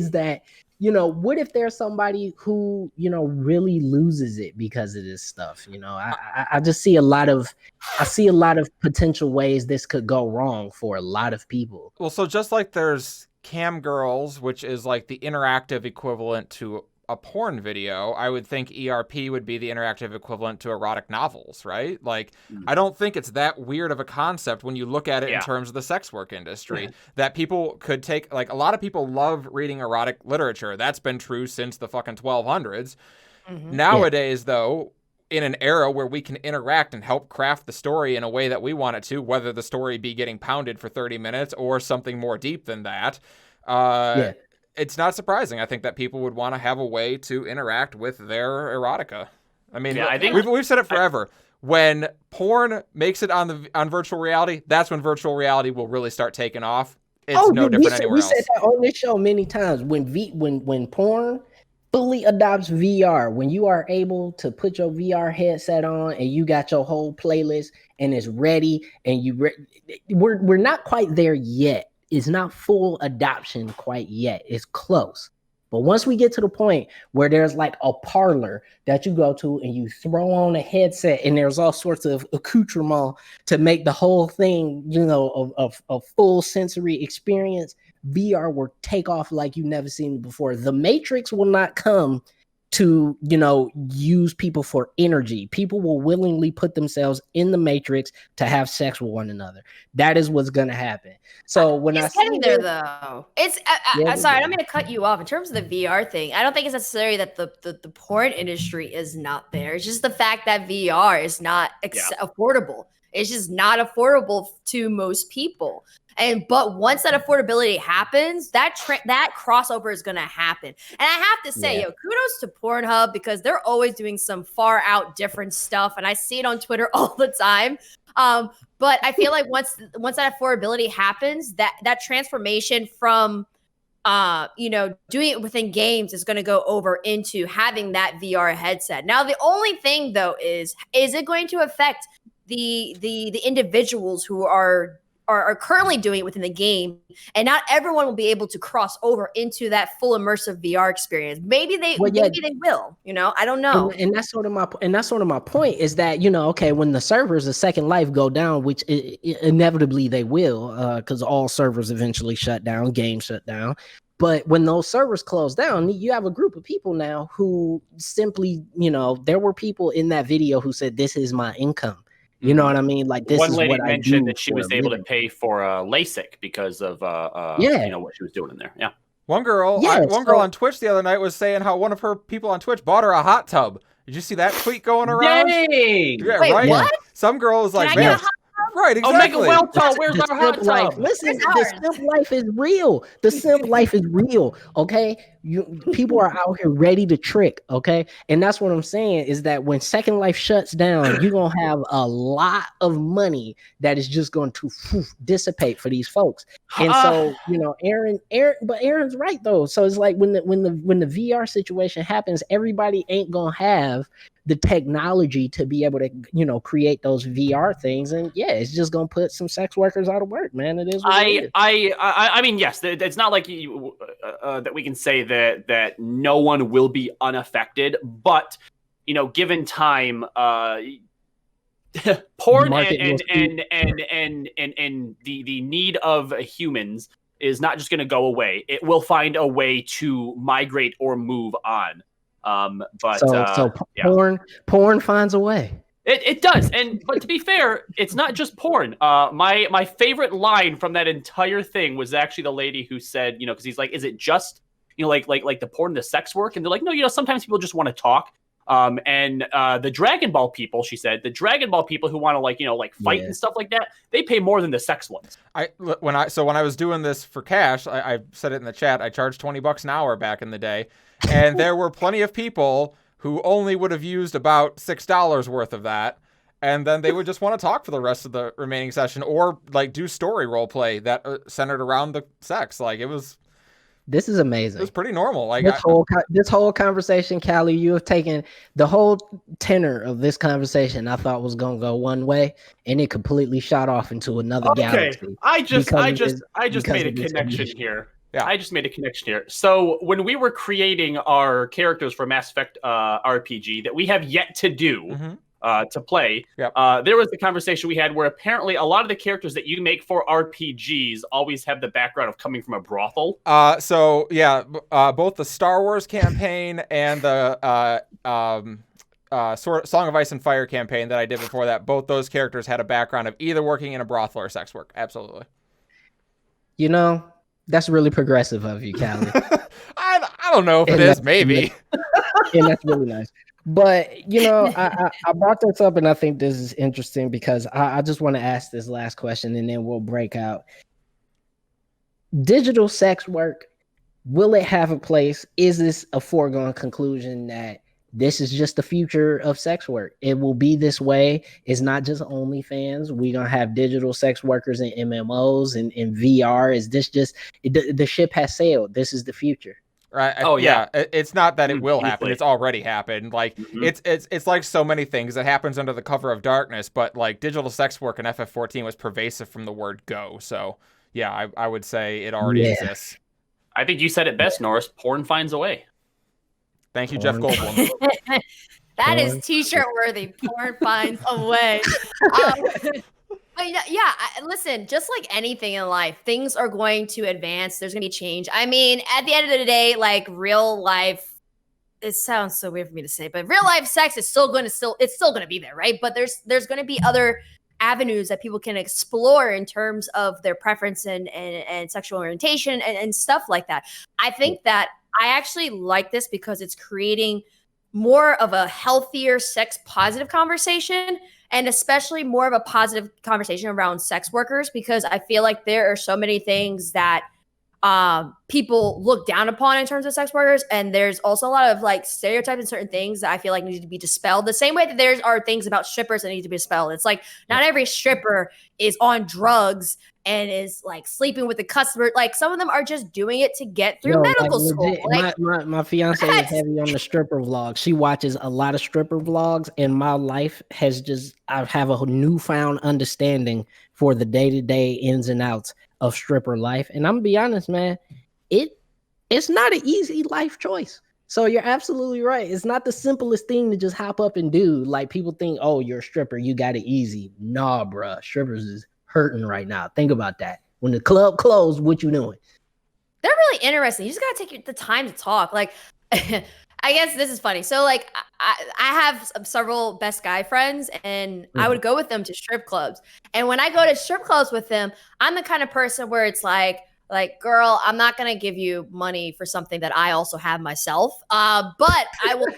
that, what if there's somebody who, really loses it because of this stuff? I just see a lot of potential ways this could go wrong for a lot of people. Well, so just like there's cam girls, which is like the interactive equivalent to a porn video, I would think ERP would be the interactive equivalent to erotic novels, right? Like, I don't think it's that weird of a concept when you look at it in terms of the sex work industry, that people could take, like, a lot of people love reading erotic literature. That's been true since the fucking 1200s. Nowadays, though, in an era where we can interact and help craft the story in a way that we want it to, whether the story be getting pounded for 30 minutes or something more deep than that, it's not surprising, I think, that people would want to have a way to interact with their erotica. I mean, I think we've said it forever. When porn makes it on virtual reality, that's when virtual reality will really start taking off. It's no different anywhere else. We said that on this show many times. When porn fully adopts VR, when you are able to put your VR headset on and you got your whole playlist and it's ready, and we're not quite there yet. It's not full adoption quite yet. It's close. But once we get to the point where there's like a parlor that you go to and you throw on a headset and there's all sorts of accoutrement to make the whole thing, a full sensory experience, VR will take off like you've never seen it before. The Matrix will not come to, use people for energy. People will willingly put themselves in the Matrix to have sex with one another. That is what's going to happen. So when it's getting there, though. It's I'm sorry, I'm going to cut you off. In terms of the VR thing, I don't think it's necessarily that the porn industry is not there. It's just the fact that VR is not affordable. It's just not affordable to most people. But once that affordability happens, that crossover is going to happen. And I have to say, kudos to Pornhub, because they're always doing some far out different stuff. And I see it on Twitter all the time. But I feel like once that affordability happens, that transformation from, doing it within games is going to go over into having that VR headset. Now, the only thing, though, is it going to affect the individuals who are currently doing it within the game, and not everyone will be able to cross over into that full immersive VR experience. Maybe they will. I don't know. And that's sort of my point is that, when the servers of Second Life go down, which inevitably they will, because all servers eventually shut down, games shut down. But when those servers close down, you have a group of people now who simply, there were people in that video who said, "This is my income." You know what I mean? Like, this one is lady what mentioned I do that she was able to pay for LASIK because of what she was doing in there. Yeah. One girl on Twitch the other night was saying how one of her people on Twitch bought her a hot tub. Did you see that tweet going around? Dang! Yeah, Wait, right? what? Some girl was like, man. Right, exactly. Oh, make a well tub. Where's our hot tub? Listen, the simp life is real. The simp life is real. Okay, people are out here ready to trick. Okay, and that's what I'm saying is that when Second Life shuts down, you're gonna have a lot of money that is just going to dissipate for these folks. And so, Erin's right though. So it's like when the VR situation happens, everybody ain't gonna have the technology to be able to, create those VR things, and it's just gonna put some sex workers out of work, man. It is. I mean, yes, it's not like that we can say that no one will be unaffected, but given time, porn and the need of humans is not just going to go away. It will find a way to migrate or move on. Porn finds a way. It does, but to be fair, it's not just porn. My favorite line from that entire thing was actually the lady who said, because he's like, is it just like the porn, the sex work? And they're like, no, sometimes people just want to talk. And the Dragon Ball people, she said, the Dragon Ball people who want to fight and stuff like that, they pay more than the sex ones. When I was doing this for cash, I said it in the chat, I charged $20 an hour back in the day, and there were plenty of people who only would have used about $6 worth of that, and then they would just want to talk for the rest of the remaining session, or do story role play that centered around the sex. This is amazing. It was pretty normal. This whole conversation, Callie, you have taken the whole tenor of this conversation. I thought was going to go one way, and it completely shot off into another galaxy. I just made a connection here. Yeah. I just made a connection here. So when we were creating our characters for Mass Effect RPG that we have yet to do, to play. Yep. There was the conversation we had where apparently a lot of the characters that you make for RPGs always have the background of coming from a brothel. So yeah, both the Star Wars campaign and the Song of Ice and Fire campaign that I did before that, both those characters had a background of either working in a brothel or sex work. Absolutely. You know, that's really progressive of you, Callie. I don't know if it is, maybe. And that's really nice. But, you know, I brought this up, and I think this is interesting because I just want to ask this last question, and then we'll break out. Digital sex work, will it have a place? Is this a foregone conclusion that this is just the future of sex work? It will be this way. It's not just OnlyFans. We're going to have digital sex workers in MMOs and in VR. Is this just the ship has sailed? This is the future. Right. Yeah. It's not that it will happen. It's already happened. Like it's like so many things that happens under the cover of darkness, but like digital sex work in FF14 was pervasive from the word go. So yeah, I would say it already exists. I think you said it best, Norris. Porn finds a way. Thank you, Jeff Goldblum. That is t-shirt worthy. Porn finds a way. But yeah, listen, just like anything in life, things are going to advance. There's going to be change. I mean, at the end of the day, like real life, it sounds so weird for me to say, but real life sex is still going to be there, right? But there's going to be other avenues that people can explore in terms of their preference and sexual orientation and stuff like that. I think that I actually like this because it's creating more of a healthier sex positive conversation, and especially more of a positive conversation around sex workers, because I feel like there are so many things that people look down upon in terms of sex workers. And there's also a lot of like stereotypes and certain things that I feel like need to be dispelled. The same way that there are things about strippers that need to be dispelled. It's like not every stripper is on drugs and is like sleeping with the customer. Like some of them are just doing it to get through medical school. Like, my fiance is heavy on the stripper vlogs. She watches a lot of stripper vlogs, and my life has I have a newfound understanding for the day-to-day ins and outs of stripper life. And I'm gonna be honest, man, it's not an easy life choice. So you're absolutely right. It's not the simplest thing to just hop up and do. Like people think, oh, you're a stripper, you got it easy. Nah, bruh, strippers is hurting right now. Think about that. When the club closed, what you doing? They're really interesting. You just gotta take the time to talk. Like, I guess this is funny. So, like, I have several best guy friends, and I would go with them to strip clubs. And when I go to strip clubs with them, I'm the kind of person where it's like, girl, I'm not gonna give you money for something that I also have myself. But I will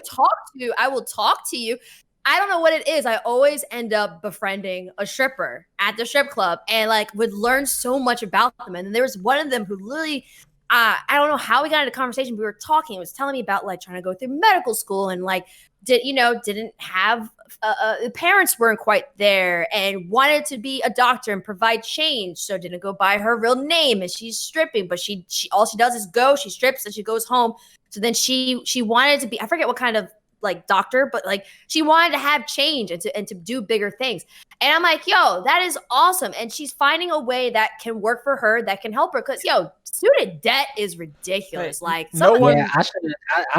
talk to you. I don't know what it is. I always end up befriending a stripper at the strip club and like would learn so much about them. And then there was one of them who literally, I don't know how we got into conversation. We were talking. It was telling me about like trying to go through medical school and like didn't have the parents weren't quite there and wanted to be a doctor and provide change. So didn't go by her real name, and she's stripping, but she all she does is go. She strips and she goes home. So then she wanted to be, I forget what kind of like doctor, but like she wanted to have change and to do bigger things. And I'm like, yo, that is awesome. And she's finding a way that can work for her, that can help her. Cause student debt is ridiculous. Like I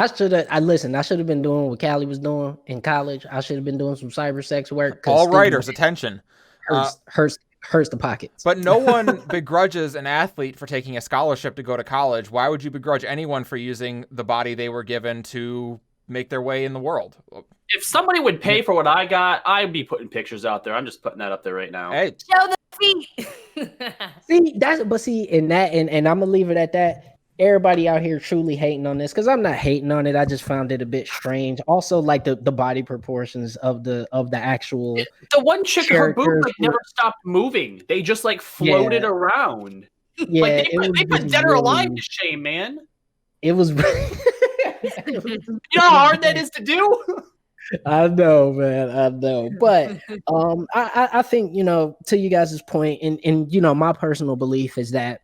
should have been doing what Callie was doing in college. I should have been doing some cyber sex work. All writers, attention. Hurts the pockets. But no one begrudges an athlete for taking a scholarship to go to college. Why would you begrudge anyone for using the body they were given to make their way in the world? If somebody would pay for what I got, I'd be putting pictures out there. I'm just putting that up there right now. Hey, show the feet. and I'm gonna leave it at that. Everybody out here truly hating on this, because I'm not hating on it. I just found it a bit strange. Also, like the body proportions of the actual. The one chick, her boobs like never stopped moving. They just like floated around. Yeah, like they put dead or alive to shame, man. It was. You know how hard that is to do? I know, man. I know. But I think, to you guys' point, and my personal belief is that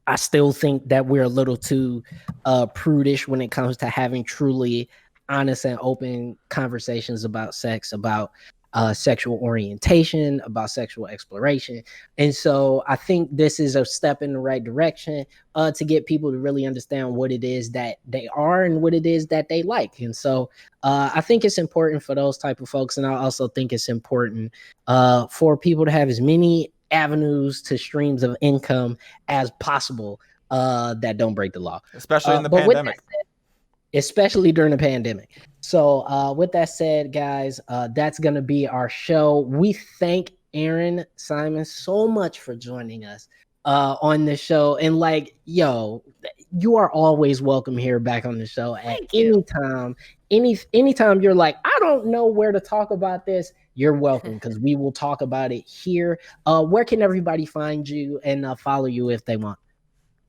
I still think that we're a little too prudish when it comes to having truly honest and open conversations about sex, about sexual orientation, about sexual exploration. And so I think this is a step in the right direction to get people to really understand what it is that they are and what it is that they like. And so I think it's important for those type of folks. And I also think it's important for people to have as many avenues to streams of income as possible that don't break the law. Especially in the pandemic. Especially during the pandemic. So with that said, guys, that's going to be our show. We thank Erin Simon so much for joining us on the show. And like, yo, you are always welcome here back on the show at any time. Anytime you're like, I don't know where to talk about this, you're welcome, because we will talk about it here. Where can everybody find you and follow you if they want?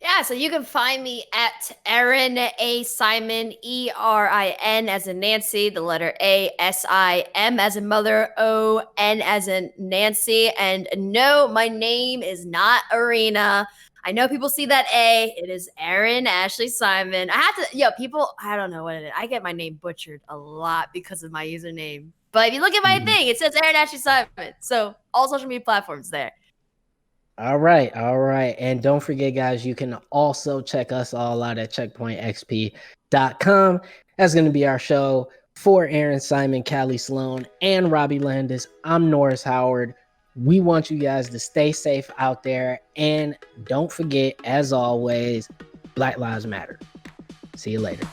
Yeah, so you can find me at Erin A. Simon, ERIN as in Nancy, the letter A, SIM as in mother, ON as in Nancy. And no, my name is not Arena. I know people see that A. It is Erin Ashley Simon. I have to, people, I don't know what it is. I get my name butchered a lot because of my username. But if you look at my thing, it says Erin Ashley Simon. So all social media platforms there. All right. And don't forget, guys, you can also check us all out at CheckpointXP.com. That's going to be our show for Erin Simon, Callie Sloan, and Robbie Landis. I'm Norris Howard. We want you guys to stay safe out there. And don't forget, as always, Black Lives Matter. See you later.